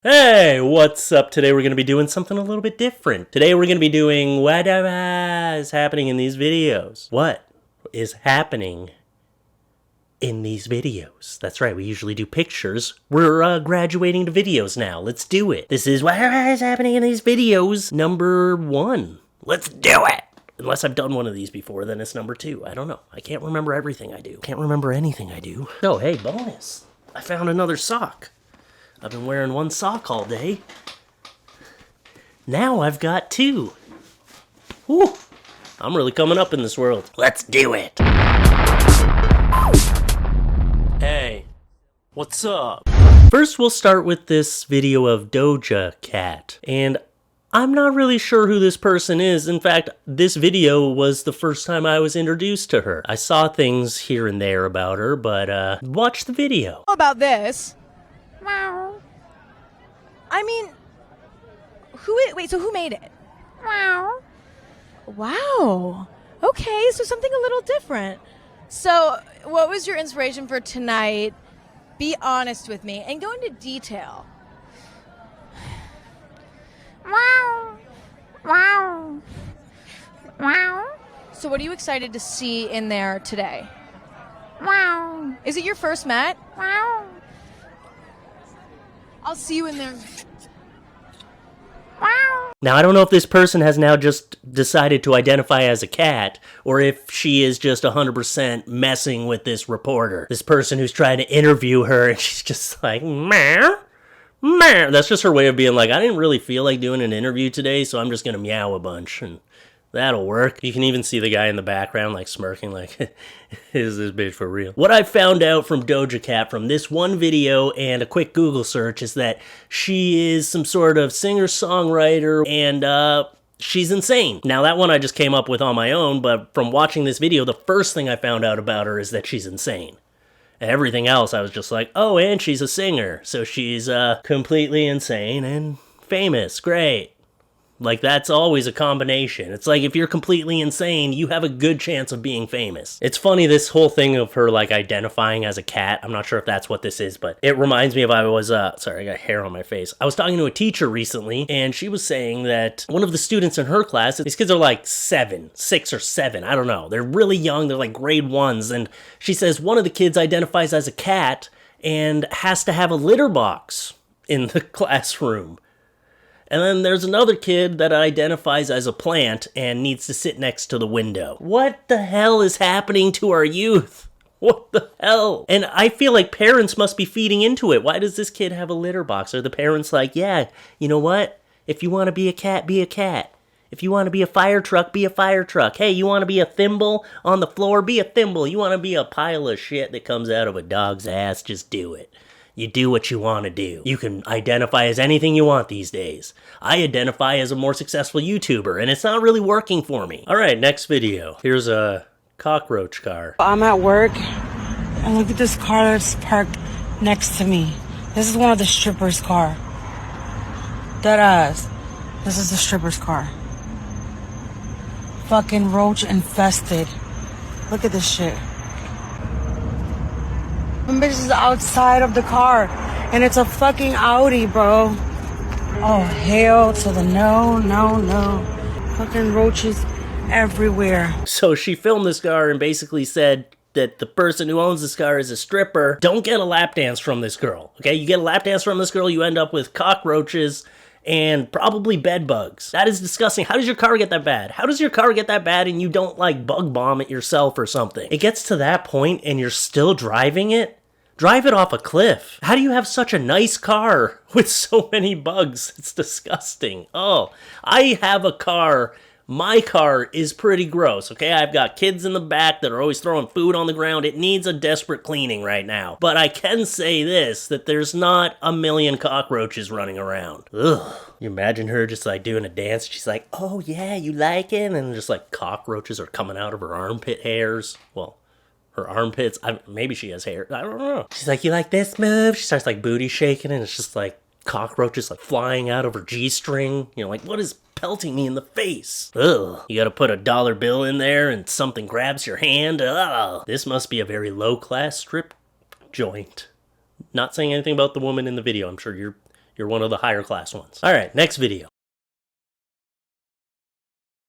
Hey, what's up? Today we're going to be doing something a little bit different. Today we're going to be doing what is happening in these videos. What is happening in these videos? That's right, we usually do pictures. We're graduating to videos now. Let's do it. This is what is happening in these videos, number 1. Let's do it! Unless I've done one of these before, then it's number 2. I don't know. I can't remember everything I do. Can't remember anything I do. Oh, hey, bonus. I found another sock. I've been wearing one sock all day. Now I've got 2. Whew. I'm really coming up in this world. Let's do it. Hey, what's up? First we'll start with this video of Doja Cat. And I'm not really sure who this person is. In fact, this video was the first time I was introduced to her. I saw things here and there about her, but watch the video. About this. I mean, who made it? Wow. Okay, so something a little different. So, what was your inspiration for tonight? Be honest with me and go into detail. So, what are you excited to see in there today? Is it your first Met? I'll see you in there. Now, I don't know if this person has now just decided to identify as a cat, or if she is just 100% messing with this reporter. This person who's trying to interview her, and she's just like, meow, meow. That's just her way of being like, I didn't really feel like doing an interview today, so I'm just gonna meow a bunch, and that'll work. You can even see the guy in the background like smirking like, is this bitch for real? What I found out from Doja Cat from this one video and a quick Google search is that she is some sort of singer-songwriter and she's insane. Now that one I just came up with on my own, but from watching this video, the first thing I found out about her is that she's insane. And everything else I was just like, oh, and she's a singer. So she's completely insane and famous. Great. Like, that's always a combination. It's like, if you're completely insane, you have a good chance of being famous. It's funny, this whole thing of her, like, identifying as a cat. I'm not sure if that's what this is, but it reminds me of I was, sorry, I got hair on my face. I was talking to a teacher recently, and she was saying that one of the students in her class, these kids are like 6 or 7, I don't know. They're really young, they're like grade 1s, and she says one of the kids identifies as a cat and has to have a litter box in the classroom. And then there's another kid that identifies as a plant and needs to sit next to the window. What the hell is happening to our youth? What the hell? And I feel like parents must be feeding into it. Why does this kid have a litter box? Are the parents like, yeah, you know what? If you want to be a cat, be a cat. If you want to be a fire truck, be a fire truck. Hey, you want to be a thimble on the floor? Be a thimble. You want to be a pile of shit that comes out of a dog's ass? Just do it. You do what you want to do. You can identify as anything you want these days. I identify as a more successful YouTuber, and it's not really working for me. All right, next video. Here's a Cockroach Car. I'm at work, and look at this car that's parked next to me. This is one of the strippers' car. Deadass. This is the stripper's car. Fucking roach infested. Look at this shit. The bitch is outside of the car, and it's a fucking Audi, bro. Oh, hell to the no. Fucking roaches everywhere. So she filmed this car and basically said that the person who owns this car is a stripper. Don't get a lap dance from this girl, okay? You get a lap dance from this girl, you end up with cockroaches and probably bed bugs. That is disgusting. How does your car get that bad? How does your car get that bad and you don't, like, bug bomb it yourself or something? It gets to that point and you're still driving it? Drive it off a cliff. How do you have such a nice car with so many bugs? It's disgusting. Oh, I have a car. My car is pretty gross, okay? I've got kids in the back that are always throwing food on the ground. It needs a desperate cleaning right now. But I can say this, that there's not a million cockroaches running around. Ugh. You imagine her just like doing a dance. She's like, oh yeah, you like it? And just like cockroaches are coming out of her armpit hairs. Well, her armpits, maybe she has hair, I don't know. She's like, you like this move? She starts like booty shaking and it's just like cockroaches like flying out of her G-string. You know, like, what is pelting me in the face? Ugh. You gotta put a dollar bill in there and something grabs your hand. Ugh. This must be a very low-class strip joint. Not saying anything about the woman in the video. I'm sure you're You're one of the higher class ones. All right, next video.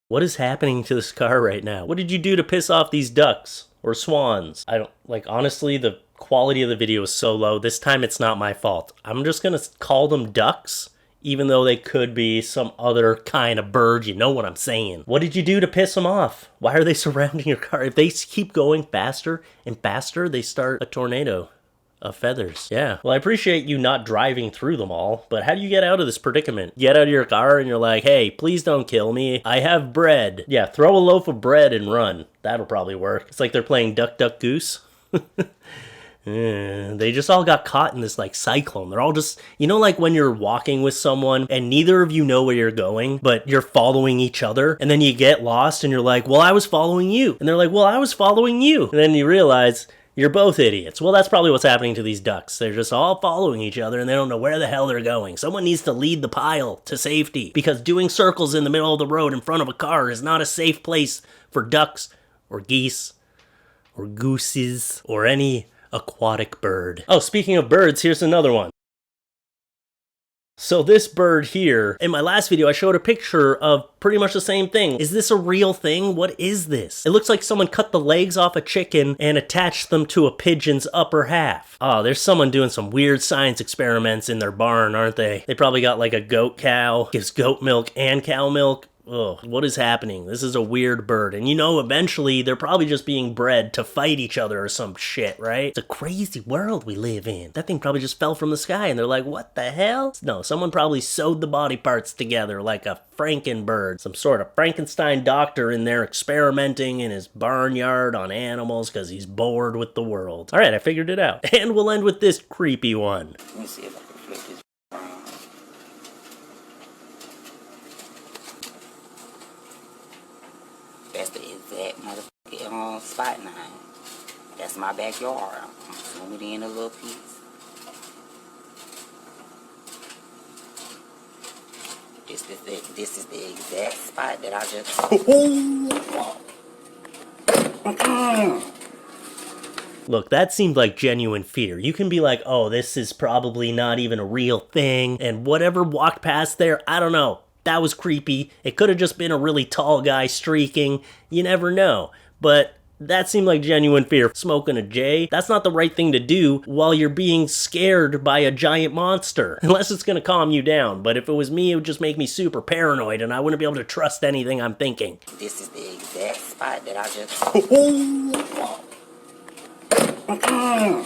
What is happening to this car right now? What did you do to piss off these ducks or swans? I don't, like, honestly, the quality of the video is so low. This time it's not my fault. I'm just gonna call them ducks, even though they could be some other kind of bird. You know what I'm saying. What did you do to piss them off? Why are they surrounding your car? If they keep going faster and faster, they start a tornado of feathers. Yeah. Well, I appreciate you not driving through them all, but how do you get out of this predicament? Get out of your car and you're like, hey, please don't kill me. I have bread. Yeah, throw a loaf of bread and run. That'll probably work. It's like they're playing Duck, Duck, Goose. They just all got caught in this like cyclone. They're all just, you know, like when you're walking with someone and neither of you know where you're going, but you're following each other, and then you get lost and you're like, well, I was following you. And they're like, well, I was following you. And then you realize you're both idiots. Well, that's probably what's happening to these ducks. They're just all following each other and they don't know where the hell they're going. Someone needs to lead the pile to safety, because doing circles in the middle of the road in front of a car is not a safe place for ducks or geese or gooses or any aquatic bird. Oh, speaking of birds, here's another one. So this bird here, in my last video, I showed a picture of pretty much the same thing. Is this a real thing? What is this? It looks like someone cut the legs off a chicken and attached them to a pigeon's upper half. Oh, there's someone doing some weird science experiments in their barn, aren't they? They probably got like a goat cow, gives goat milk and cow milk. Ugh, what is happening? This is a weird bird. And you know, eventually, they're probably just being bred to fight each other or some shit, right? It's a crazy world we live in. That thing probably just fell from the sky and they're like, what the hell? No, someone probably sewed the body parts together like a Frankenbird. Some sort of Frankenstein doctor in there experimenting in his barnyard on animals because he's bored with the world. All right, I figured it out. And we'll end with this creepy one. Let me see if I can flip this around. That's the exact motherfucking spot now. That's my backyard. I'm zooming it in a little piece. This is the exact spot that I just... Look, that seemed like genuine fear. You can be like, oh, this is probably not even a real thing, and whatever walked past there, I don't know. That was creepy. It could have just been a really tall guy streaking. You never know. But that seemed like genuine fear. Smoking a J, that's not the right thing to do while you're being scared by a giant monster. Unless it's gonna calm you down. But if it was me, it would just make me super paranoid and I wouldn't be able to trust anything I'm thinking. This is the exact spot that I just...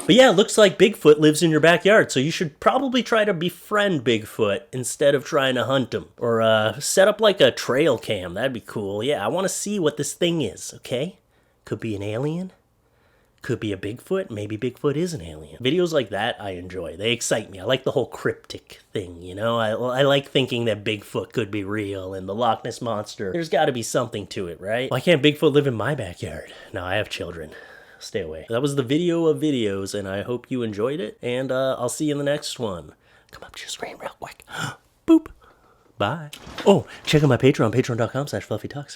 But yeah, it looks like Bigfoot lives in your backyard, so you should probably try to befriend Bigfoot instead of trying to hunt him. Or set up like a trail cam, that'd be cool. Yeah, I want to see what this thing is, okay? Could be an alien, could be a Bigfoot, maybe Bigfoot is an alien. Videos like that I enjoy, they excite me. I like the whole cryptic thing, you know? I like thinking that Bigfoot could be real and the Loch Ness Monster. There's gotta be something to it, right? Why can't Bigfoot live in my backyard? No, I have children. Stay away. That was the video of videos, and I hope you enjoyed it, and I'll see you in the next one. Come up to your screen real quick. Boop. Bye. Oh, check out my Patreon, patreon.com/FLuffeeTalks.